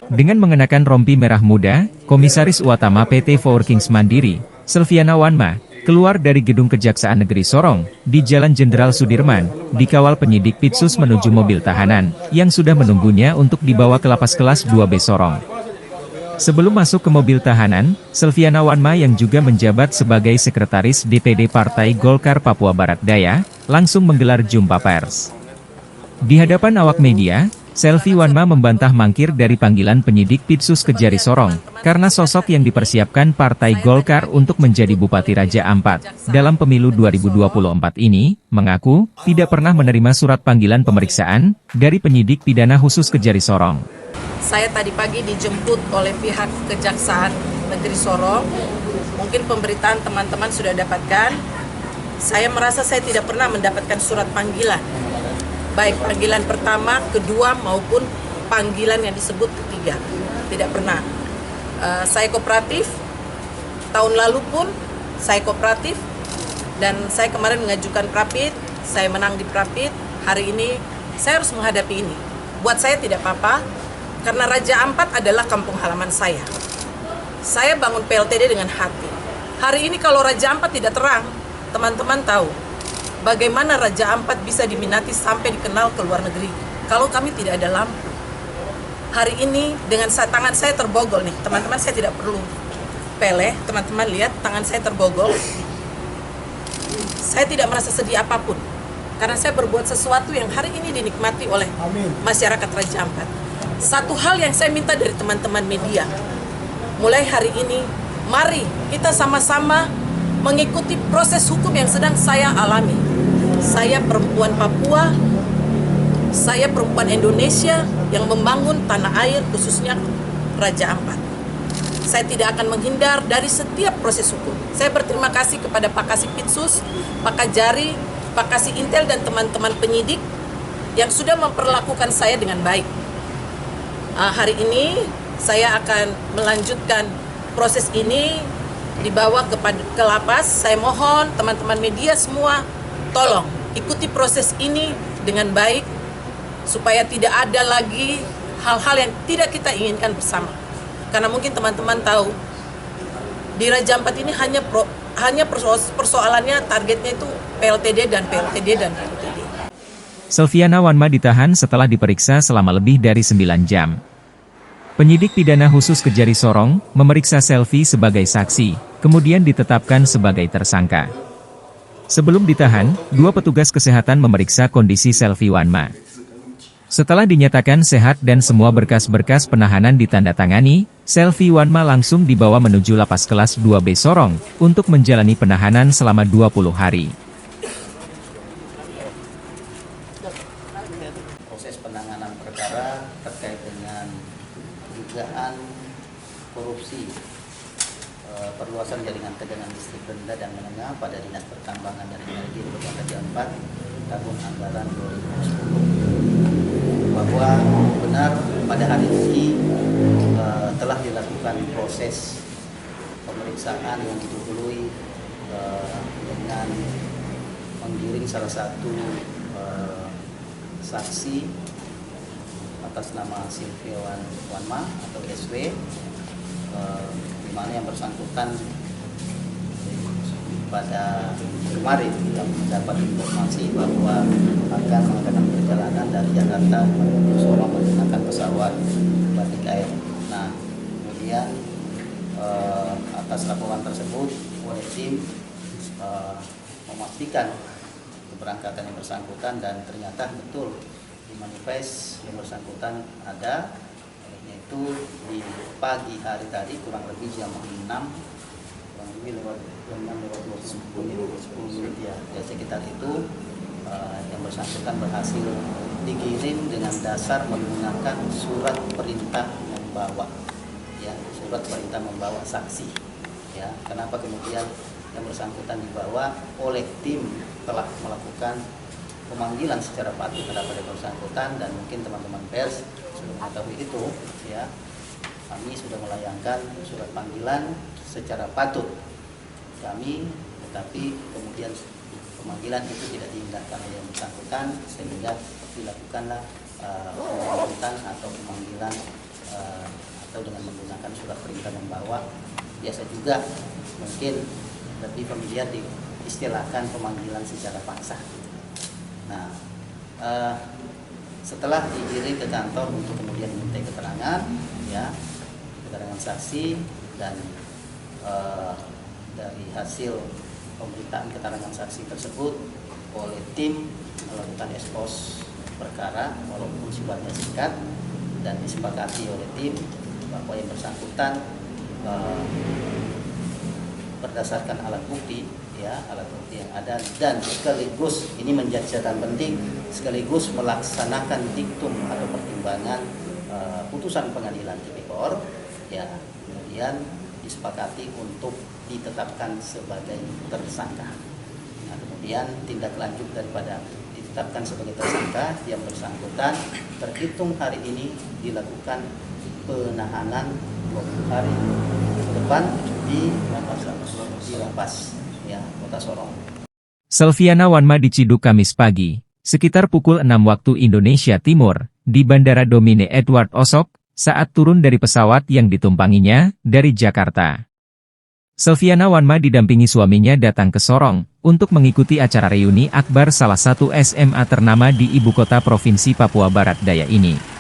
Dengan mengenakan rompi merah muda, Komisaris Utama PT Four Kings Mandiri, Selviana Wanma, keluar dari gedung Kejaksaan Negeri Sorong, di Jalan Jenderal Sudirman, dikawal penyidik Pitsus menuju mobil tahanan, yang sudah menunggunya untuk dibawa ke lapas kelas 2B Sorong. Sebelum masuk ke mobil tahanan, Selviana Wanma yang juga menjabat sebagai Sekretaris DPD Partai Golkar Papua Barat Daya, langsung menggelar jumpa pers. Di hadapan awak media, Selvi Wanma membantah mangkir dari panggilan penyidik Pitsus Kejari Sorong, karena sosok yang dipersiapkan Partai Golkar untuk menjadi Bupati Raja Ampat dalam pemilu 2024 ini, mengaku tidak pernah menerima surat panggilan pemeriksaan dari penyidik pidana khusus Kejari Sorong. Saya tadi pagi dijemput oleh pihak Kejaksaan Negeri Sorong, mungkin pemberitaan teman-teman sudah dapatkan. Saya merasa saya tidak pernah mendapatkan surat panggilan, baik panggilan pertama, kedua, maupun panggilan yang disebut ketiga. Tidak pernah. Saya kooperatif, tahun lalu pun saya kooperatif, dan saya kemarin mengajukan prapit, saya menang di prapit, hari ini saya harus menghadapi ini. Buat saya tidak apa-apa, karena Raja Ampat adalah kampung halaman saya. Saya bangun PLTD dengan hati. Hari ini kalau Raja Ampat tidak terang, teman-teman tahu bagaimana Raja Ampat bisa diminati sampai dikenal ke luar negeri kalau kami tidak ada lampu. Hari ini dengan tangan saya terbogol nih, teman-teman, saya tidak perlu peleh, teman-teman lihat tangan saya terbogol. Saya tidak merasa sedih apapun, karena saya berbuat sesuatu yang hari ini dinikmati oleh masyarakat Raja Ampat. Satu hal yang saya minta dari teman-teman media, mulai hari ini, mari kita sama-sama mengikuti proses hukum yang sedang saya alami. Saya perempuan Papua, saya perempuan Indonesia yang membangun tanah air, khususnya Raja Ampat. Saya tidak akan menghindar dari setiap proses hukum. Saya berterima kasih kepada Pak Kasih Pitsus, Pak Kajari, Pak Kasih Intel, dan teman-teman penyidik yang sudah memperlakukan saya dengan baik. Hari ini saya akan melanjutkan proses ini, dibawa ke lapas. Saya mohon teman-teman media semua, tolong ikuti proses ini dengan baik, supaya tidak ada lagi hal-hal yang tidak kita inginkan bersama. Karena mungkin teman-teman tahu, di Raja Ampat ini hanya persoalannya, targetnya itu PLTD dan PLTD dan PLTD. Selviana Wanma ditahan setelah diperiksa selama lebih dari 9 jam. Penyidik pidana khusus Kejari Sorong memeriksa Selvi sebagai saksi, kemudian ditetapkan sebagai tersangka. Sebelum ditahan, 2 petugas kesehatan memeriksa kondisi Selvi Wanma. Setelah dinyatakan sehat dan semua berkas-berkas penahanan ditandatangani, Selvi Wanma langsung dibawa menuju lapas kelas 2B Sorong untuk menjalani penahanan selama 20 hari. Proses penanganan perkara terkait dengan dugaan korupsi perluasan jaringan tegangan listrik rendah dan menengah pada Dinas Pertambangan dan Energi Kabupaten Raja Ampat tahun anggaran 2010, bahwa benar pada hari ini telah dilakukan proses pemeriksaan yang didahului dengan menggiring salah satu saksi atas nama Selvi Wanma atau SW, di mana yang bersangkutan pada kemarin yang mendapat informasi bahwa akan melakukan perjalanan dari Jakarta menuju Sorong menggunakan pesawat Batik Air. Nah, kemudian atas laporan tersebut oleh tim memastikan keberangkatan yang bersangkutan, dan ternyata betul di manifest yang bersangkutan ada, yaitu di pagi hari tadi kurang lebih jam 6, kurang lebih lewat 10 menit ya, sekitar itu yang bersangkutan berhasil dikirim dengan dasar menggunakan surat perintah membawa, ya, surat perintah membawa saksi, ya. Kenapa kemudian yang bersangkutan dibawa? Oleh tim telah melakukan pemanggilan secara patut terhadap yang bersangkutan, dan mungkin teman-teman pers sudah mengetahui itu, ya. Kami sudah melayangkan surat panggilan secara patut kami, tetapi kemudian pemanggilan itu tidak diindahkan oleh yang bersangkutan, sehingga dilakukanlah penuntutan atau pemanggilan atau dengan menggunakan surat perintah membawa, biasa juga mungkin lebih familiar diistilahkan pemanggilan secara paksa. Nah, setelah digiring ke kantor untuk kemudian diminta keterangan, ya, keterangan saksi, dan dari hasil pemberitaan keterangan saksi tersebut oleh tim melakukan ekspos perkara walaupun sifatnya singkat, dan disepakati oleh tim bahwa yang bersangkutan berdasarkan alat bukti, ya, alat bukti yang ada, dan sekaligus ini menjadi catatan penting, sekaligus melaksanakan diktum atau pertimbangan putusan pengadilan tipikor, ya, kemudian disepakati untuk ditetapkan sebagai tersangka. Nah, kemudian tindak lanjut daripada ditetapkan sebagai tersangka yang bersangkutan terhitung hari ini dilakukan penahanan 20 hari ke depan di lapas, ya, Kota Sorong. Selviana Wanma diciduk Kamis pagi, sekitar pukul 6 waktu Indonesia Timur, di Bandara Domine Edward Osok, saat turun dari pesawat yang ditumpanginya dari Jakarta. Selviana Wanma didampingi suaminya datang ke Sorong untuk mengikuti acara reuni akbar salah satu SMA ternama di ibu kota provinsi Papua Barat Daya ini.